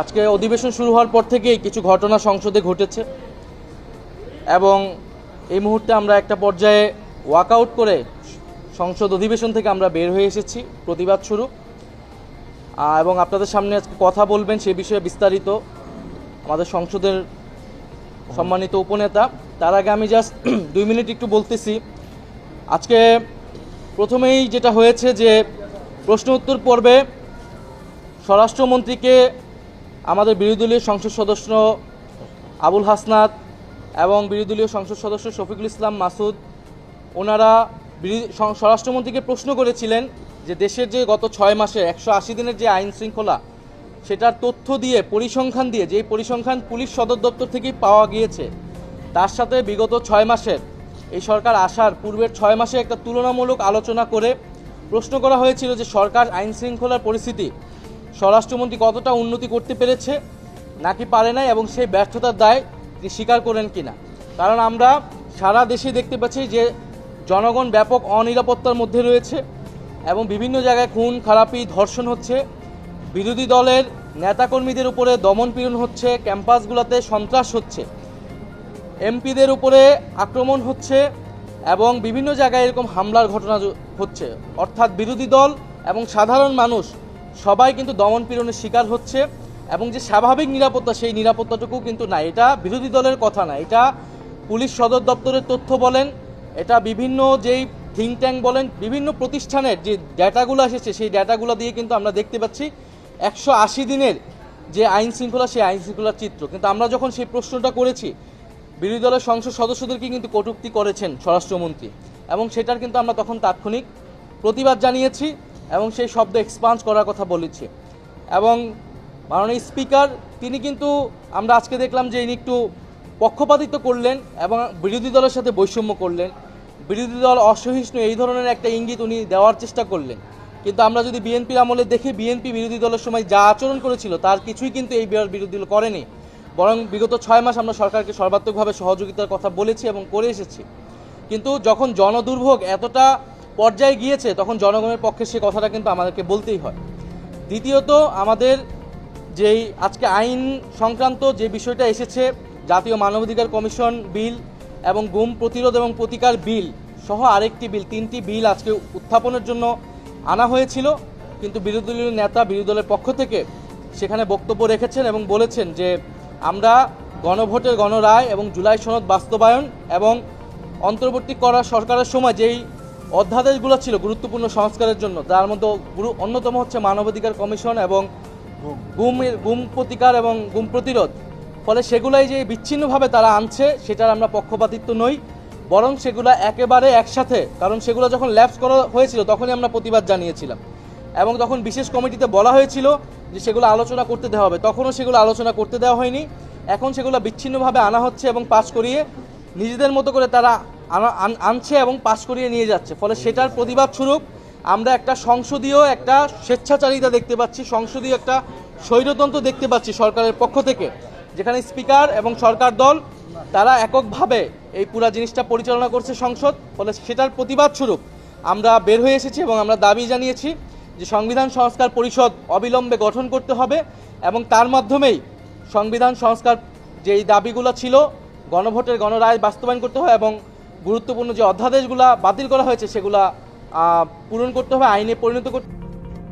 আজকে অধিবেশন শুরু হওয়ার পর থেকেই কিছু ঘটনা সংসদে ঘটেছে এবং এই মুহূর্তে আমরা একটা পর্যায়ে ওয়াকআউট করে সংসদ অধিবেশন থেকে আমরা বের হয়ে এসেছি প্রতিবাদ স্বরূপ এবং আপনাদের সামনে আজকে কথা বলবেন সে বিষয়ে বিস্তারিত আমাদের সংসদের সম্মানিত উপনেতা। তার আগে আমি জাস্ট 2 মিনিট একটু বলতেছি। আজকে প্রথমেই যেটা হয়েছে যে প্রশ্ন উত্তর পর্বে স্বরাষ্ট্রমন্ত্রীকে আমাদের বিরোধী দলীয় সংসদ সদস্য আবুল হাসনাত এবং বিরোধী দলীয় সংসদ সদস্য শফিকুল ইসলাম মাসুদ ওনারা স্বরাষ্ট্রমন্ত্রীকে প্রশ্ন করেছিলেন যে দেশের যে গত 6 মাসে 180 দিনের যে আইন শৃঙ্খলা সেটার তথ্য দিয়ে পরিসংখ্যান দিয়ে যেই পরিসংখ্যান পুলিশ সদর দপ্তর থেকেই পাওয়া গিয়েছে তার সাথে বিগত 6 মাসের এই সরকার আসার পূর্বের 6 মাসে একটা তুলনামূলক আলোচনা করে প্রশ্ন করা হয়েছিল যে সরকার আইন শৃঙ্খলার পরিস্থিতি স্বরাষ্ট্রমন্ত্রী কতটা উন্নতি করতে পেরেছে নাকি পারে নাই এবং সেই ব্যর্থতার দায় তিনি স্বীকার করেন কিনা। কারণ আমরা সারা দেশে দেখতে পাচ্ছি যে জনগণ ব্যাপক অনিরাপত্তার মধ্যে রয়েছে এবং বিভিন্ন জায়গায় খুন খারাপি ধর্ষণ হচ্ছে, বিরোধী দলের নেতাকর্মীদের উপরে দমনপীড়ন হচ্ছে, ক্যাম্পাসগুলোতে সন্ত্রাস হচ্ছে, এমপিদের উপরে আক্রমণ হচ্ছে এবং বিভিন্ন জায়গায় এরকম হামলার ঘটনা হচ্ছে। অর্থাৎ বিরোধী দল এবং সাধারণ মানুষ সবাই কিন্তু দমনপীড়নের শিকার হচ্ছে এবং যে স্বাভাবিক নিরাপত্তা সেই নিরাপত্তাটুকু কিন্তু না। এটা বিরোধী দলের কথা না, এটা পুলিশ সদর দপ্তরের তথ্য বলেন, এটা বিভিন্ন যেই থিঙ্ক ট্যাঙ্ক বলেন, বিভিন্ন প্রতিষ্ঠানের যে ডেটাগুলো এসেছে সেই ডেটাগুলো দিয়ে কিন্তু আমরা দেখতে পাচ্ছি 180 দিনের যে আইন শৃঙ্খলা সেই আইন শৃঙ্খলার চিত্র। কিন্তু আমরা যখন সেই প্রশ্নটা করেছি বিরোধী দলের সংসদ সদস্যদেরকে কিন্তু কটূক্তি করেছেন স্বরাষ্ট্রমন্ত্রী এবং সেটার কিন্তু আমরা তখন তাৎক্ষণিক প্রতিবাদ জানিয়েছি এবং সেই শব্দ এক্সপান্স করার কথা বলেছি। এবং মাননীয় স্পিকার তিনি কিন্তু আমরা আজকে দেখলাম যে ইনি একটু পক্ষপাতিত্ব করলেন এবং বিরোধী দলের সাথে বৈষম্য করলেন, বিরোধী দল অসহিষ্ণু এই ধরনের একটা ইঙ্গিত উনি দেওয়ার চেষ্টা করলেন। কিন্তু আমরা যদি বিএনপির আমলে দেখি বিএনপি বিরোধী দলের সময় যা আচরণ করেছিল তার কিছুই কিন্তু এই বিরোধী দল করেনি, বরং বিগত 6 মাস আমরা সরকারকে সর্বাত্মকভাবে সহযোগিতার কথা বলেছি এবং করে এসেছি। কিন্তু যখন জনদুর্ভোগ এতটা পর্যায়ে গিয়েছে তখন জনগণের পক্ষে সে কথাটা কিন্তু আমাদেরকে বলতেই হয়। দ্বিতীয়ত আমাদের যেই আজকে আইন সংক্রান্ত যে বিষয়টা এসেছে জাতীয় মানবাধিকার কমিশন বিল এবং গুম প্রতিরোধ এবং প্রতিকার বিল সহ আরেকটি বিল, 3টি বিল আজকে উত্থাপনের জন্য আনা হয়েছিল। কিন্তু বিরোধী দলীয় নেতা বিরোধী দলের পক্ষ থেকে সেখানে বক্তব্য রেখেছেন এবং বলেছেন যে আমরা গণভোটের গণরায় এবং জুলাই সনদ বাস্তবায়ন এবং অন্তর্বর্তী করা সরকারের সময় যেই অধ্যাদেশগুলো ছিল গুরুত্বপূর্ণ সংস্কারের জন্য তার মধ্যে অন্যতম হচ্ছে মানবাধিকার কমিশন এবং গুম প্রতিকার এবং গুম প্রতিরোধ, ফলে সেগুলাই যে বিচ্ছিন্নভাবে তারা আনছে সেটার আমরা পক্ষপাতিত্ব নই, বরং সেগুলো একেবারে একসাথে, কারণ সেগুলো যখন ল্যাপস করা হয়েছিল তখনই আমরা প্রতিবাদ জানিয়েছিলাম এবং তখন বিশেষ কমিটিতে বলা হয়েছিল যে সেগুলো আলোচনা করতে দেওয়া হবে, তখনও সেগুলো আলোচনা করতে দেওয়া হয়নি। এখন সেগুলো বিচ্ছিন্নভাবে আনা হচ্ছে এবং পাস করিয়ে নিজেদের মতো করে তারা আনছে এবং পাস করিয়ে নিয়ে যাচ্ছে। ফলে সেটার প্রতিবাদ স্বরূপ আমরা একটা সংসদীয় একটা স্বেচ্ছাচারিতা দেখতে পাচ্ছি, সংসদীয় একটা স্বৈরতন্ত্র দেখতে পাচ্ছি সরকারের পক্ষ থেকে, যেখানে স্পিকার এবং সরকার দল তারা এককভাবে এই পুরা জিনিসটা পরিচালনা করছে সংসদ। ফলে সেটার প্রতিবাদ স্বরূপ আমরা বের হয়ে এসেছি এবং আমরা দাবি জানিয়েছি যে সংবিধান সংস্কার পরিষদ অবিলম্বে গঠন করতে হবে এবং তার মাধ্যমেই সংবিধান সংস্কার যেই দাবিগুলো ছিল গণভোটের গণরায় বাস্তবায়ন করতে হবে এবং গুরুত্বপূর্ণ যে অধ্যাদেশগুলো বাতিল করা হয়েছে সেগুলা পূরণ করতে হবে, আইনে পরিণত করতে